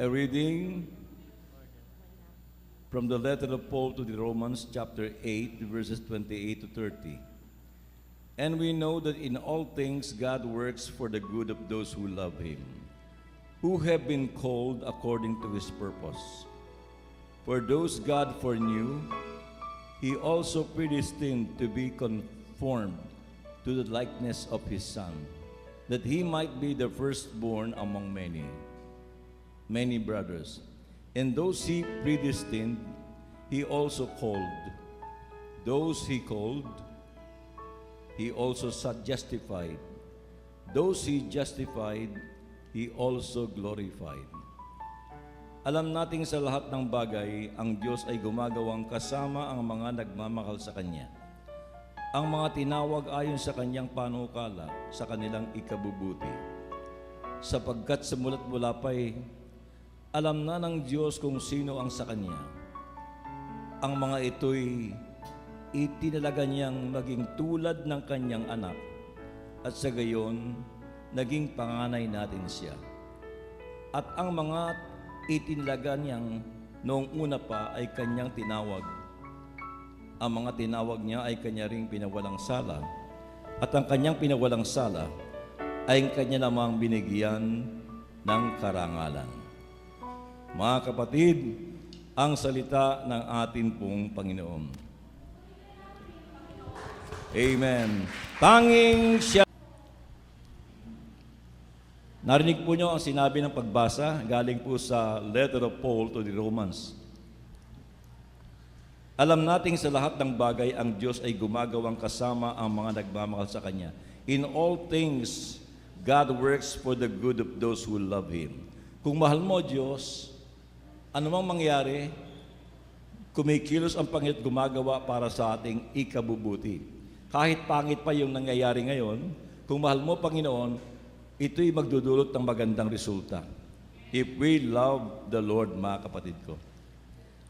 A reading from the letter of Paul to the Romans, chapter 8, verses 28 to 30. And we know that in all things God works for the good of those who love Him, who have been called according to His purpose. For those God foreknew, He also predestined to be conformed to the likeness of His Son, that He might be the firstborn among many brothers. And those He predestined, He also called. Those He called, He also justified. Those He justified, He also glorified. Alam nating sa lahat ng bagay, ang Diyos ay gumagawang kasama ang mga nagmamahal sa Kanya. Ang mga tinawag ayon sa Kanyang panukala sa kanilang ikabubuti. Sapagkat simula't mula pa'y alam na ng Diyos kung sino ang sa Kanya. Ang mga ito'y itinalaga niyang maging tulad ng Kanyang anak, at sa gayon, naging panganay natin siya. At ang mga itinalaga niyang noong una pa ay Kanyang tinawag. Ang mga tinawag niya ay Kanya ring pinawalang sala, at ang Kanyang pinawalang sala ay Kanya namang binigyan ng karangalan. Mga kapatid, ang salita ng atin pong Panginoon. Amen. Tanging siya. Narinig po niyo ang sinabi ng pagbasa, galing po sa letter of Paul to the Romans. Alam nating sa lahat ng bagay, ang Diyos ay gumagawang kasama ang mga nagmamahal sa Kanya. In all things, God works for the good of those who love Him. Kung mahal mo Diyos, anumang mangyari, kumikilos ang Panginoon at gumagawa para sa ating ikabubuti. Kahit pangit pa yung nangyayari ngayon, kung mahal mo Panginoon, ito'y magdudulot ng magandang resulta. If we love the Lord, mga kapatid ko.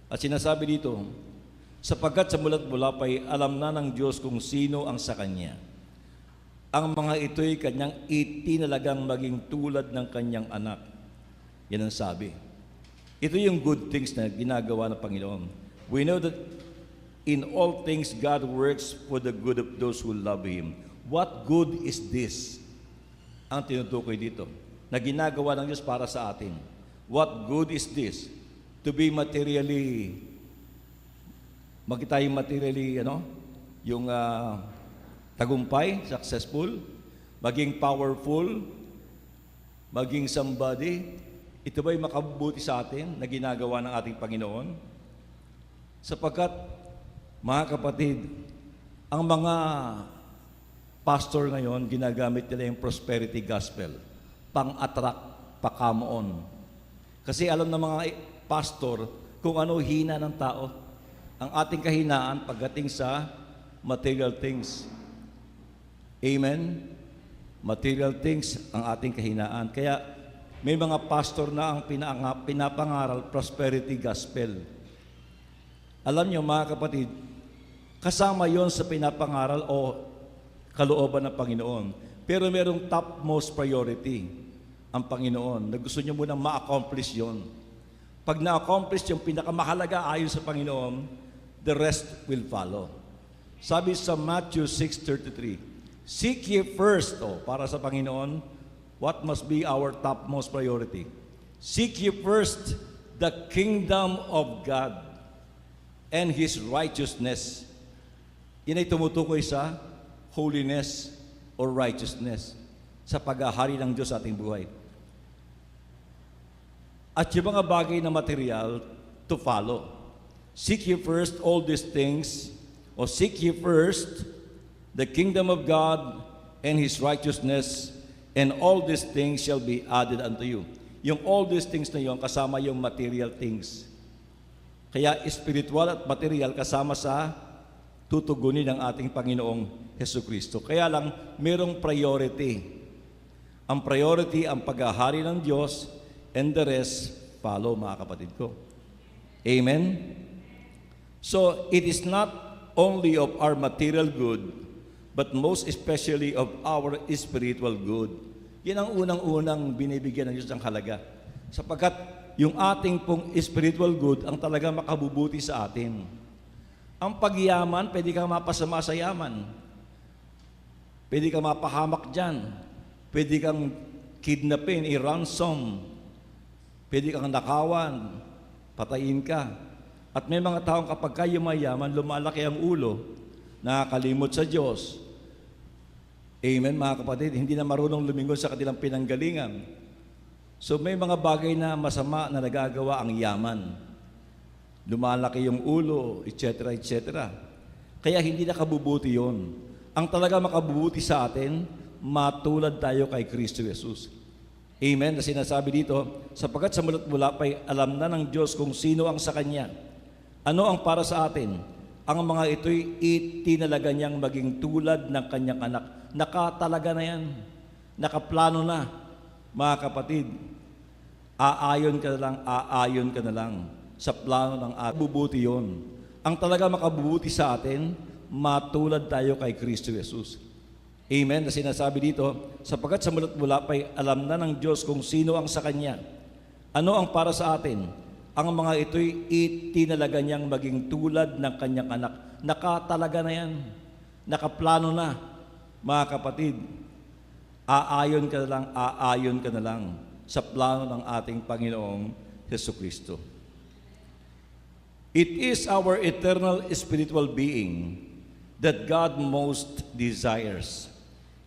At sinasabi dito, sapagkat sa mula't mula pa'y alam na ng Diyos kung sino ang sa Kanya. Ang mga ito'y Kanyang itinalagang maging tulad ng Kanyang anak. Yan ang sabi. Ito yung good things na ginagawa ng Panginoon. We know that in all things God works for the good of those who love Him. What good is this? Ang tinutukoy dito, na ginagawa ng Diyos para sa atin. What good is this? To be materially, maging materially, yung tagumpay, successful, maging powerful, maging somebody. Ito ba'y makabubuti sa atin na ginagawa ng ating Panginoon? Sapagkat, mga kapatid, ang mga pastor ngayon, ginagamit nila yung prosperity gospel, pang-attract, pakamoon. Kasi alam ng mga pastor kung ano hina ng tao. Ang ating kahinaan pagdating sa material things. Amen? Material things ang ating kahinaan. Kaya, may mga pastor na ang pinapangaral prosperity gospel. Alam niyo mga kapatid, kasama yon sa pinapangaral o kalooban ng Panginoon. Pero merong topmost priority ang Panginoon na gusto niyo munang ma-accomplish yon. Pag na-accomplish yung pinakamahalaga ayon sa Panginoon, the rest will follow. Sabi sa Matthew 6:33, seek ye first, para sa Panginoon, what must be our topmost priority? Seek ye first the kingdom of God and His righteousness. Yan ay tumutukoy sa holiness or righteousness, sa paghahari ng Diyos sa ating buhay. At yung mga bagay na material to follow. Seek ye first all these things, or seek ye first the kingdom of God and His righteousness, and all these things shall be added unto you. Yung all these things na yon, kasama yung material things. Kaya spiritual at material kasama sa tutugunin ng ating Panginoong Hesukristo. Kaya lang, merong priority. Ang priority, ang paghahari ng Diyos, and the rest, follow, mga kapatid ko. Amen? So, it is not only of our material good, but most especially of our spiritual good. Yan ang unang-unang binibigyan ng Diyos ng halaga. Sapagkat yung ating pong spiritual good ang talaga makabubuti sa atin. Ang pagyaman, pwede kang mapasama sa yaman. Pwede kang mapahamak dyan. Pwede kang kidnapin, i-ransom. Pwede kang nakawan, patayin ka. At may mga taong kapag kayo mayaman, lumalaki ang ulo, nakakalimot sa Diyos. Amen, mga kapatid, hindi na marunong lumingon sa kanilang pinanggalingan. So may mga bagay na masama na nagagawa ang yaman. Lumalaki yung ulo, etc., etc. Kaya hindi nakabubuti yon. Ang talaga makabubuti sa atin, matulad tayo kay Kristo Jesus. Amen, na sinasabi dito, sapagkat sa mula't mula pa'y alam na ng Diyos kung sino ang sa Kanya. Ano ang para sa atin? Ang mga ito'y itinalaga niyang maging tulad ng Kanyang anak. Nakatalaga na yan. Nakaplano na, mga kapatid. Aayon ka na lang sa plano ng ating bubuti yon. Ang talaga makabubuti sa atin, matulad tayo kay Kristo Jesus. Amen, na sinasabi dito, sapagkat sa mula't mula pa'y alam na ng Diyos kung sino ang sa Kanya. Ano ang para sa atin? Ang mga ito'y itinalaga niyang maging tulad ng Kanyang anak. Nakatalaga na yan. Nakaplano na, mga kapatid. Aayon ka na lang sa plano ng ating Panginoong Jesucristo. It is our eternal spiritual being that God most desires,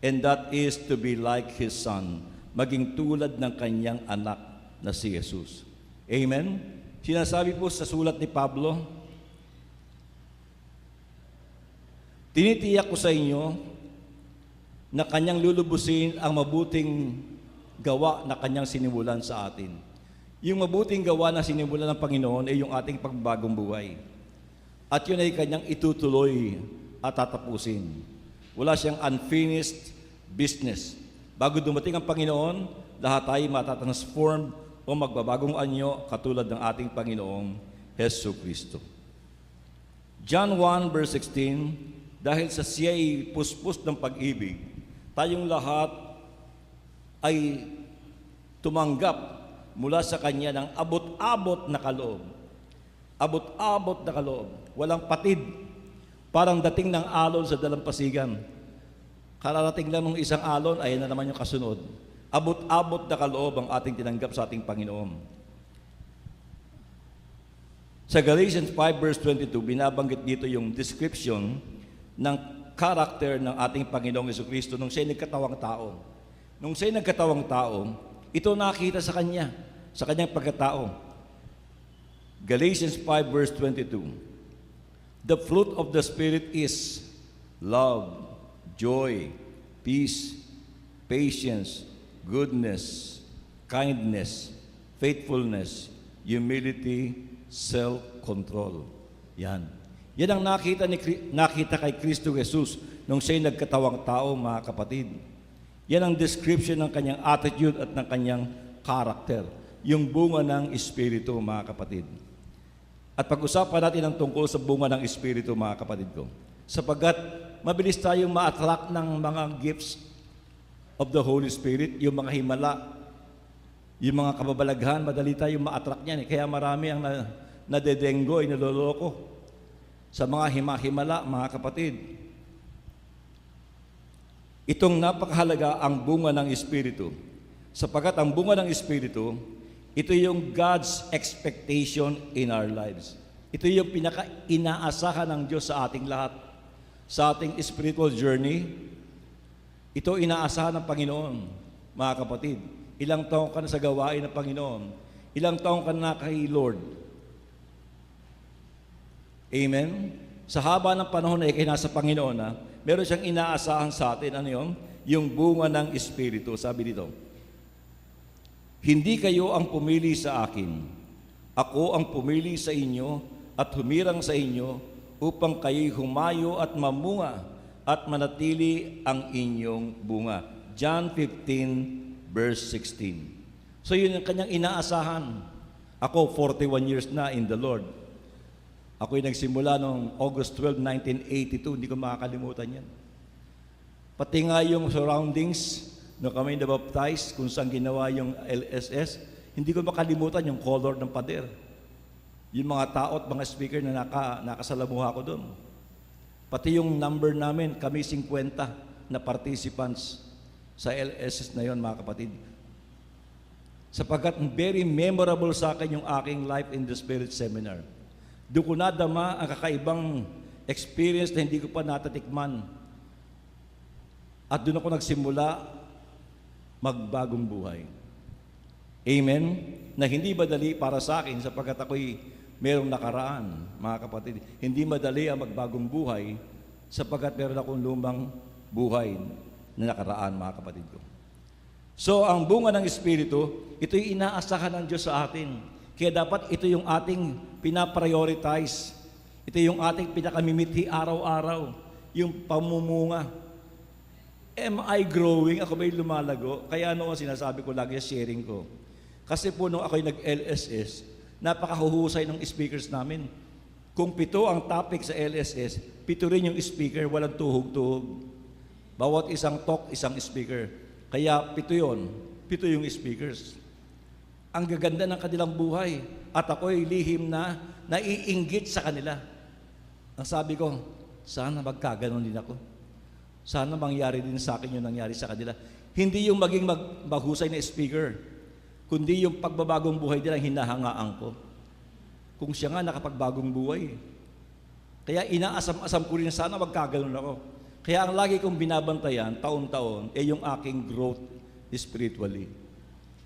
and that is to be like His Son, maging tulad ng Kanyang anak na si Jesus. Amen? Sinasabi po sa sulat ni Pablo, tinitiyak ko sa inyo na Kanyang lulubusin ang mabuting gawa na Kanyang sinimulan sa atin. Yung mabuting gawa na sinimulan ng Panginoon ay yung ating pagbagong buhay. At yun ay Kanyang itutuloy at tatapusin. Wala siyang unfinished business. Bago dumating ang Panginoon, lahat tayo matatransform o magbabagong anyo katulad ng ating Panginoong Hesus Kristo. John 1 verse 16, dahil sa siya'y puspos ng pag-ibig, tayong lahat ay tumanggap mula sa Kanya ng abot-abot na kaloob. Abot-abot na kaloob. Walang patid. Parang dating ng alon sa dalampasigan. Kararating lang ng isang alon, ayan na naman yung kasunod. Abot-abot na kaloob ang ating tinanggap sa ating Panginoon. Sa Galatians 5 verse 22, binabanggit dito yung description ng character ng ating Panginoong Jesucristo nung siya'y nagkatawang tao. Nung siya'y nagkatawang tao, ito nakita sa Kanya, sa Kanyang pagkatao. Galatians 5 verse 22. The fruit of the Spirit is love, joy, peace, patience, goodness, kindness, faithfulness, humility, self-control. Yan. Yan ang nakita kay Kristo Jesus nung siya'y nagkatawang tao, mga kapatid. Yan ang description ng Kanyang attitude at ng Kanyang character. Yung bunga ng Espiritu, mga kapatid. At pag-usapan natin ang tungkol sa bunga ng Espiritu, mga kapatid ko. Sapagkat mabilis tayong ma-attract ng mga gifts of the Holy Spirit, yung mga himala, yung mga kababalaghan, madali tayong ma-attract niyan. Kaya marami ang nadedenggoy, naloloko sa mga himala, mga kapatid. Itong napakahalaga ang bunga ng Espiritu. Sapagkat ang bunga ng Espiritu, ito yung God's expectation in our lives. Ito yung pinaka-inaasahan ng Diyos sa ating lahat. Sa ating spiritual journey, ito inaasahan ng Panginoon, mga kapatid. Ilang taong ka na sa gawain ng Panginoon. Ilang taong ka na kay Lord. Amen? Sa haba ng panahon na ikay nasa Panginoon, meron siyang inaasahan sa atin. Ano yun? Yung bunga ng Espiritu. Sabi dito, hindi kayo ang pumili sa akin. Ako ang pumili sa inyo at humirang sa inyo upang kayo'y humayo at mamunga at manatili ang inyong bunga. John 15 verse 16. So yun ang kanyang inaasahan. Ako, 41 years na in the Lord. Ako'y nagsimula noong August 12, 1982. Hindi ko makakalimutan yan. Pati nga yung surroundings, nung kami nabaptize, kung saan ginawa yung LSS, Hindi ko makalimutan yung color ng pader. Yung mga tao at mga speaker na nakasalamuha ko doon. Pati yung number namin, kami 50 na participants sa LSS na yon, mga kapatid. Sapagkat very memorable sa akin yung aking Life in the Spirit seminar. Doon ko nadama ang kakaibang experience na hindi ko pa natatikman. At doon ako nagsimula magbagong buhay. Amen? Na hindi madali para sa akin sapagkat ako'y merong nakaraan, mga kapatid. Hindi madali ang magbagong buhay sapagkat meron akong lumang buhay na nakaraan, mga kapatid ko. So, ang bunga ng Espiritu, ito'y inaasahan ng Diyos sa atin. Kaya dapat ito yung ating pinaprioritize. Ito yung ating pinakamimithi araw-araw. Yung pamumunga. Am I growing? Ako ba'y lumalago? Kaya ano ang sinasabi ko lagi sa sharing ko? Kasi po nung ako'y nag-LSS, napakahuhusay ng speakers namin. Kung 7 ang topic sa LSS, 7 rin yung speaker, walang tuhog-tuhog. Bawat isang talk, isang speaker. Kaya 7 yun, 7 yung speakers. Ang gaganda ng kanilang buhay. At ako'y lihim na naiinggit sa kanila. Ang sabi ko, sana magkaganon din ako. Sana mangyari din sa akin yung nangyari sa kanila. Hindi yung maging maghusay na speaker, kundi yung pagbabagong buhay nila hinahangaan ko. Kung siya nga nakapagbagong buhay. Kaya inaasam-asam ko rin sana magkaganon ako. Kaya ang lagi kong binabantayan, taon-taon, yung aking growth spiritually.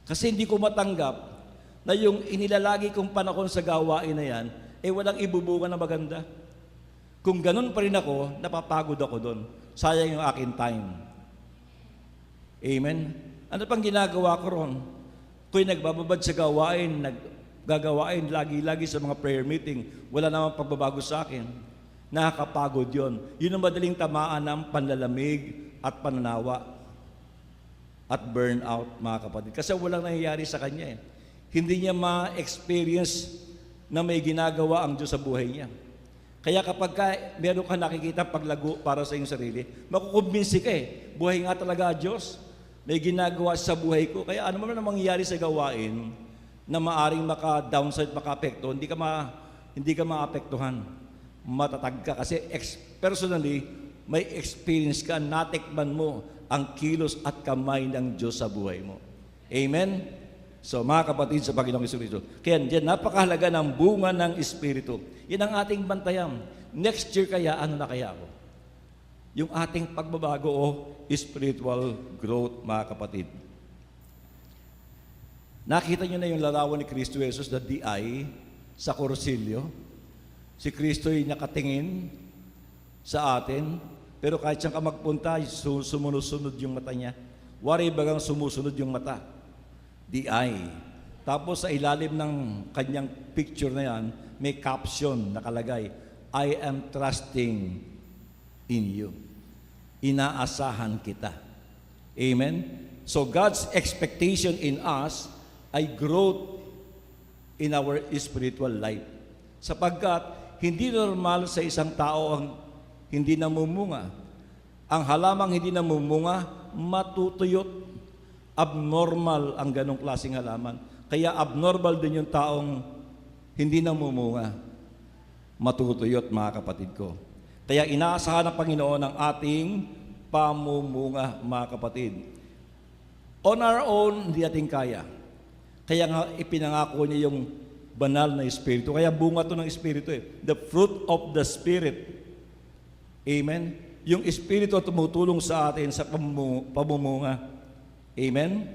Kasi hindi ko matanggap na yung inilalagi kong panahon sa gawain na yan, walang ibubunga na maganda. Kung ganun pa rin ako, napapagod ako doon. Sayang yung aking time. Amen? Ano pang ginagawa ko ron? Kung nagbababad sa gawain, naggagawain lagi-lagi sa mga prayer meeting, wala namang pagbabago sa akin. Nakakapagod yon. Yun ang madaling tamaan ng panlalamig at pananawa at burnout, mga kapatid. Kasi walang nangyayari sa kanya. Hindi niya ma-experience na may ginagawa ang Diyos sa buhay niya. Kaya kapag meron ka nakikita paglago para sa iyong sarili, makukumbinsi ka buhay nga talaga Diyos. May ginagawa sa buhay ko. Kaya ano man ang mangyayari sa gawain na maaring maka-downside, maka-apekto, hindi ka maapektuhan. Matatag ka kasi personally may experience ka, natikman mo ang kilos at kamay ng Diyos sa buhay mo. Amen? So mga kapatid sa Panginoong Jesucristo, kaya diyan napakahalaga ng bunga ng Espiritu. Yan ang ating bantayan. Next year kaya, ano na kaya ako? Yung ating pagbabago o spiritual growth, mga kapatid. Nakita niyo na yung larawan ni Kristo Jesus na DI sa Korsilyo. Si Kristo ay nakatingin sa atin, pero kahit siyang ka magpunta, sumusunod yung mata niya. Wari bagang sumusunod yung mata. DI. Tapos sa ilalim ng kanyang picture na yan, may caption nakalagay, I am trusting in you. Inaasahan kita. Amen? So God's expectation in us ay growth in our spiritual life. Sapagkat hindi normal sa isang tao ang hindi namumunga. Ang halamang hindi namumunga, matutuyot. Abnormal ang ganong klaseng halaman. Kaya abnormal din yung taong hindi namumunga. Matutuyot, mga kapatid ko. Kaya inaasahan ng Panginoon ang ating pamumunga, mga kapatid. On our own, hindi natin kaya. Kaya nga ipinangako niya yung banal na Espiritu. Kaya bunga to ng Espiritu The fruit of the Spirit. Amen? Yung Espiritu tumutulong sa atin sa pamumunga. Amen?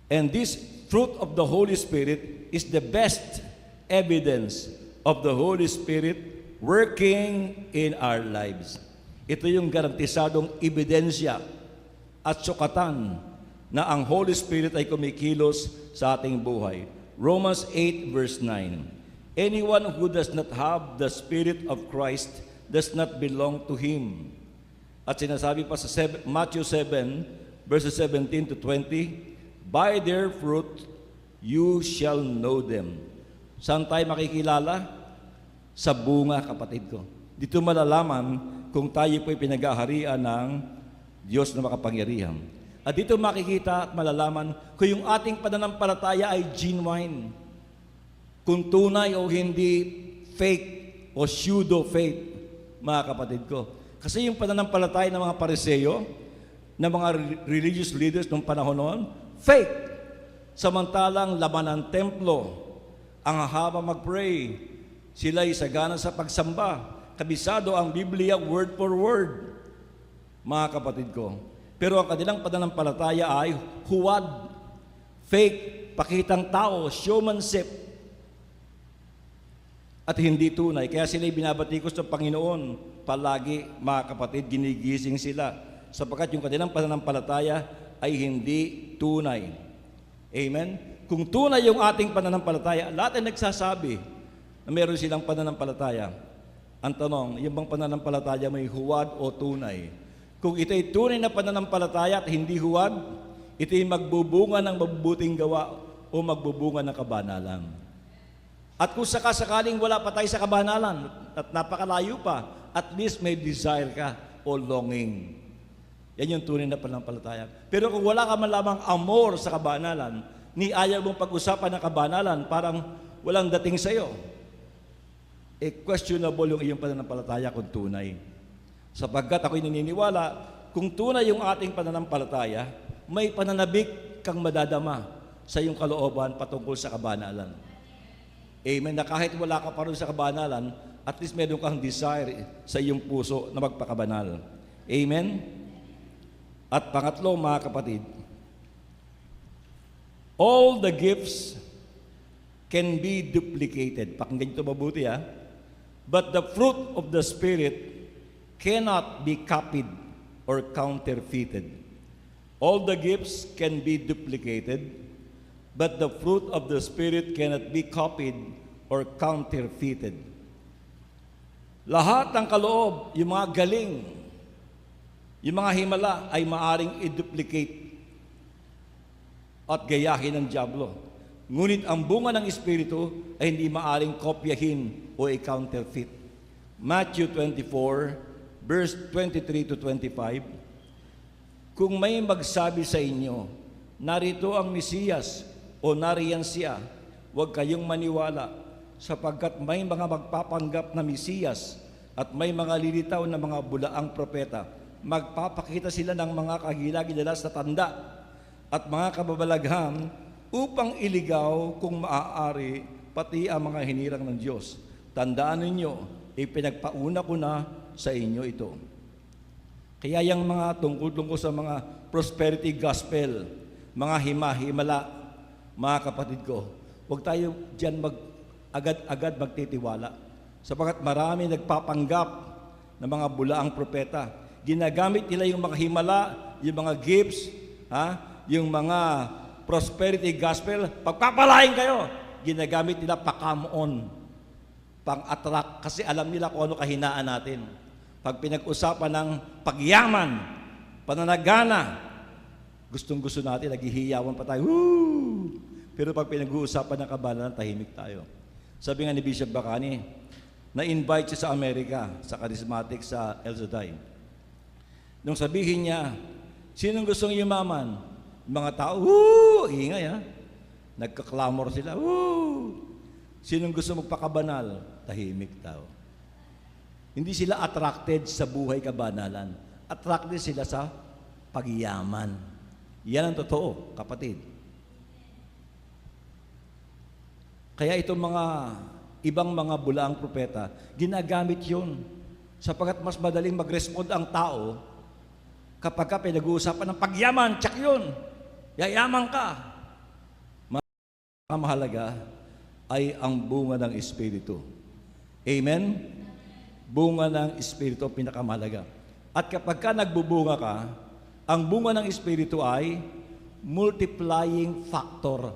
And this fruit of the Holy Spirit is the best evidence of the Holy Spirit working in our lives. Ito yung garantisadong ebidensya at sukatan na ang Holy Spirit ay kumikilos sa ating buhay. Romans 8 verse 9. Anyone who does not have the Spirit of Christ does not belong to Him. At sinasabi pa sa Matthew 7 verses 17 to 20, by their fruit you shall know them. Saan tayo makikilala? Sa bunga, kapatid ko. Dito malalaman kung tayo po'y pinag-aharian ng Diyos na makapangyarihan. At dito makikita at malalaman kung yung ating pananampalataya ay genuine, kung tunay o hindi fake o pseudo-faith, mga kapatid ko. Kasi yung pananampalataya ng mga Pariseyo, ng mga religious leaders noong panahon noon, fake. Samantalang laman ng templo, ang habang mag-pray, sila'y sagana sa pagsamba. Kabisado ang Biblia word for word, mga kapatid ko. Pero ang kanilang pananampalataya ay huwad, fake, pakitang tao, showmanship, at hindi tunay. Kaya sila'y binabatikos ng Panginoon. Palagi, mga kapatid, ginigising sila. Sapagkat yung kanilang pananampalataya ay hindi tunay. Amen? Kung tunay yung ating pananampalataya, lahat ay nagsasabi na meron silang pananampalataya. Ang tanong, yung bang pananampalataya may huwad o tunay? Kung ito'y tunay na pananampalataya at hindi huwad, ito'y magbubunga ng mabubuting gawa o magbubunga ng kabanalan. At kung sakasakaling wala pa tayo sa kabanalan at napakalayo pa, at least may desire ka o longing. Yan yung tunay na pananampalataya. Pero kung wala ka man lamang amor sa kabanalan, ni ayaw mong pag-usapan ng kabanalan, parang walang dating sa'yo, questionable yung iyong pananampalataya kung tunay. Sapagkat ako'y naniniwala, kung tunay yung ating pananampalataya, may pananabik kang madadama sa iyong kalooban patungkol sa kabanalan. Amen. Na kahit wala ka pa rin sa kabanalan, at least meron kang desire sa iyong puso na magpakabanal. Amen. At pangatlo, mga kapatid, all the gifts can be duplicated. Pakinggan ito mabuti, ha? But the fruit of the Spirit cannot be copied or counterfeited. All the gifts can be duplicated, but the fruit of the Spirit cannot be copied or counterfeited. Lahat ng kaloob, yung mga galing, yung mga himala ay maaring i-duplicate at gayahin ng dyablo. Ngunit ang bunga ng Espiritu ay hindi maaring kopyahin o i-counterfeit. Matthew 24, verse 23 to 25, kung may magsabi sa inyo, narito ang Mesiyas o nariyan siya, huwag kayong maniwala, sapagkat may mga magpapanggap na Mesiyas at may mga lilitaw na mga bulaang propeta. Magpapakita sila ng mga kagilagilalas na tanda at mga kababalaghan upang iligaw kung maaari pati ang mga hinirang ng Diyos. Tandaan ninyo, ipinagpauna ko na sa inyo ito. Kaya yung mga tungkol sa mga prosperity gospel, mga himala, mga kapatid ko, huwag tayo dyan agad-agad magtitiwala. Sapagkat marami nagpapanggap ng mga bulaang propeta. Ginagamit nila yung mga himala, yung mga gifts, yung mga prosperity gospel, pagpapalain kayo, ginagamit nila pa-come on, pang-attract, kasi alam nila kung ano kahinaan natin. Pag pinag-usapan ng pagyaman, pananagana, gustong-gusto natin, naghihiyawan pa tayo, woo! Pero pag pinag-uusapan ng kabanalan, tahimik tayo. Sabi nga ni Bishop Bacani, na-invite siya sa Amerika, sa charismatic, sa El Shaddai. Nung sabihin niya, sinong gustong yumaman? Mga tao, woo! Ingay, ha? Nagkaklamor sila, woo! Sinong gusto magpakabanal? Tahimik tao. Hindi sila attracted sa buhay kabanalan. Attracted sila sa pagyaman. Yan ang totoo, kapatid. Kaya itong mga ibang mga bulaang propeta, ginagamit yun. Sapagkat mas madaling mag-respond ang tao kapag ka pinag-uusapan ng pagyaman, tsak yun. Yayaman ka. Ang mahalaga ay ang bunga ng Espiritu. Amen? Bunga ng Espiritu pinakamahalaga. At kapag ka nagbubunga ka, ang bunga ng Espiritu ay multiplying factor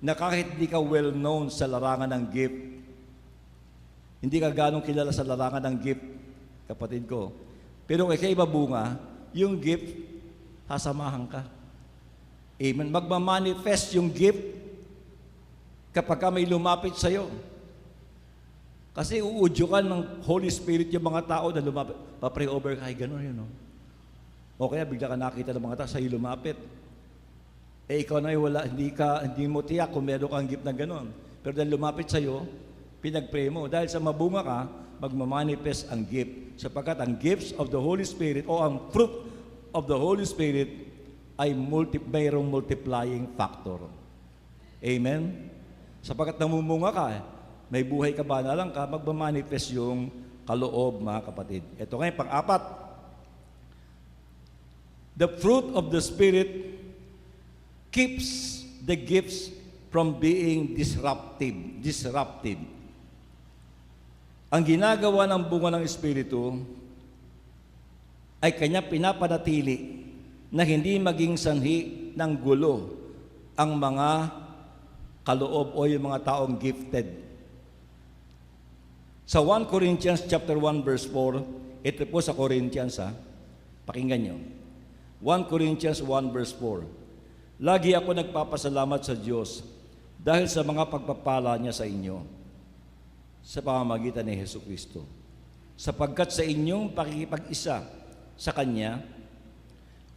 na kahit hindi ka well-known sa larangan ng gift, hindi ka ganong kilala sa larangan ng gift, kapatid ko, pero kay kaiba bunga, yung gift, sasamahan ka. Amen? Magmamanifest yung gift kapag ka may lumapit sa'yo. Kasi uudyo ka ng Holy Spirit yung mga tao na lumapit. Pa-pray over ka, ay gano'n yun, no? O kaya bigla ka nakita ng mga tao, sa'yo lumapit. Eh ikaw na hindi mo tiyak kung meron kang gift na gano'n. Pero dahil lumapit sa'yo, pinag-pray mo. Dahil sa mabunga ka, magmamanifest ang gift. Sapagkat ang gifts of the Holy Spirit o ang fruit of the Holy Spirit ay mayroong multiplying factor. Amen? Sapagkat namumunga ka, may buhay ka ba na lang ka, magmamanifest yung kaloob, mga kapatid. Ito ngayon, pang-apat. The fruit of the Spirit keeps the gifts from being disruptive. Ang ginagawa ng bunga ng Espiritu ay kanya pinapanatili na hindi maging sanhi ng gulo ang mga kaloob o yung mga taong gifted. Sa 1 Corinthians chapter 1 verse 4, ito po sa Corinthians pakinggan nyo. 1 Corinthians 1 verse 4. Lagi ako nagpapasalamat sa Diyos dahil sa mga pagpapala niya sa inyo sa pamamagitan ni Jesucristo. Sapagkat sa inyong pakikipag-isa sa Kanya,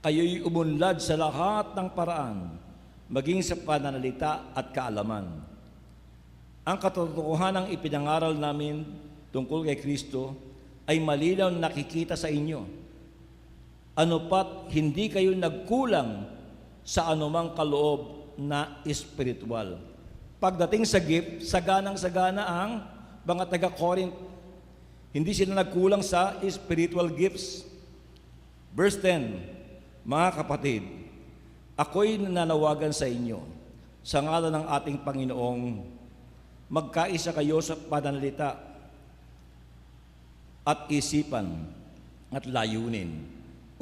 kayo'y umunlad sa lahat ng paraan, maging sa pananalita at kaalaman. Ang katotohanan ng ipinangaral namin tungkol kay Kristo ay malinaw na nakikita sa inyo. Ano pat hindi kayo nagkulang sa anumang kaloob na espiritual. Pagdating sa gift, saganang-sagana ang mga taga-Corinth. Hindi sila nagkulang sa spiritual gifts. Verse 10, mga kapatid, ako'y nananawagan sa inyo sa ngalan ng ating Panginoong magkaisa kayo sa pananalita at isipan at layunin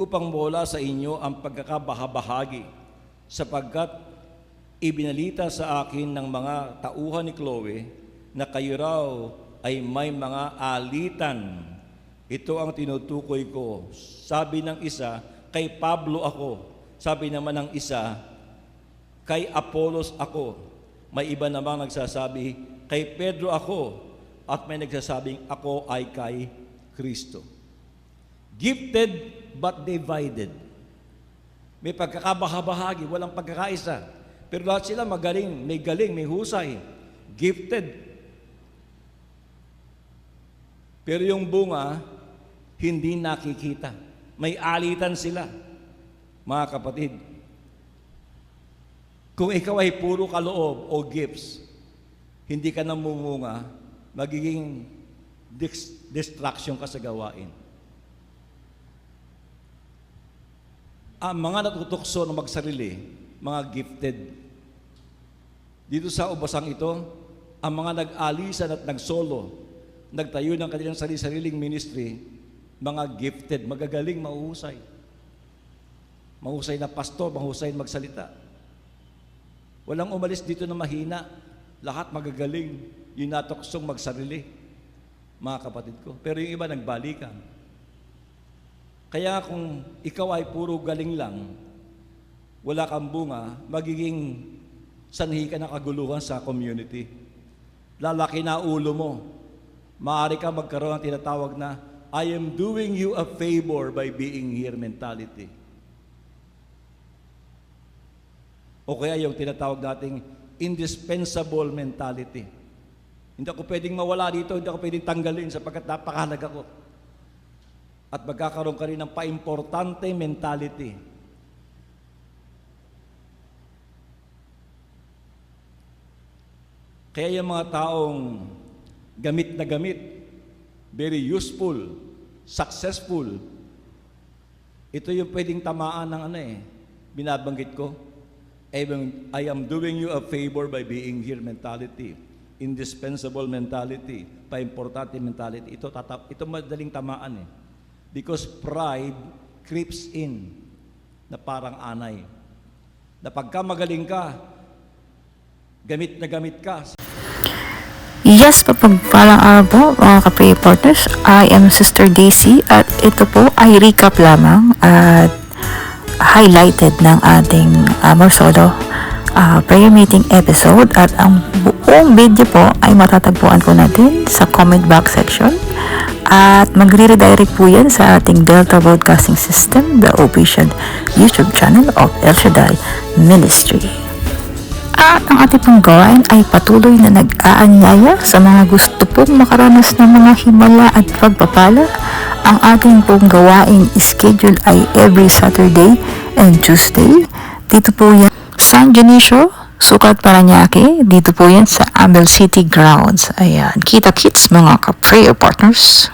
upang mawala sa inyo ang pagkakabahabahagi sapagkat ibinalita sa akin ng mga tauhan ni Chloe na kayo raw ay may mga alitan. Ito ang tinutukoy ko. Sabi ng isa, kay Pablo ako. Sabi naman ng isa, kay Apollos ako. May iba namang nagsasabi, kay Pedro ako. At may nagsasabing, ako ay kay Kristo. Gifted but divided. May pagkakabahabahagi, walang pagkakaisa. Pero lahat sila magaling, may husay. Gifted. Pero yung bunga, hindi nakikita. May alitan sila. Mga kapatid, kung ikaw ay puro kaloob o gifts, hindi ka namumunga, magiging distraction ka sa gawain. Ang mga natutukso na magsarili, mga gifted. Dito sa ubasang ito, ang mga nag-alisan at nagsolo, nagtayo ng kanilang sariling ministry, mga gifted, magagaling, mahuhusay. Mahusay na pastor, mahusay na magsalita. Walang umalis dito na mahina. Lahat magagaling. Yung natuksong magsarili, mga kapatid ko. Pero yung iba nagbalikan. Kaya kung ikaw ay puro galing lang, wala kang bunga, magiging sanhi ka ng kaguluhan sa community. Lalaki na ulo mo. Maaari ka magkaroon ng tinatawag na, I am doing you a favor by being here mentality. O kaya yung tinatawag nating indispensable mentality. Hindi ako pwedeng mawala dito, hindi ako pwedeng tanggalin sapagkat napakahalaga ko. At magkakaroon ka rin ng paimportante mentality. Kaya yung mga taong gamit na gamit, very useful, successful, ito yung pwedeng tamaan ng binabanggit ko. I am doing you a favor by being here mentality, indispensable mentality, paimportante mentality. Ito madaling tamaan because pride creeps in na parang anay. Na pagka magaling ka, gamit na gamit ka. Yes, mapagpalang araw po mga ka-pray partners. I am Sister Daisy at ito po ay recap lamang at highlighted ng ating Marsolo prayer meeting episode at ang buong video po ay matatagpuan po natin sa comment box section. At magre-redirect po yan sa ating Delta Broadcasting System, the official YouTube channel of El Shaddai Ministry. At ang ating pong gawain ay patuloy na nag-aanyaya sa mga gusto pong makaranas ng mga himala at pagpapala. Ang ating pong gawain schedule ay every Saturday and Tuesday. Dito po yan San Dionisio, Sukat, Parañaque. Dito po yan sa Amel City Grounds. Ayan, kita-kits mga ka-prayer partners.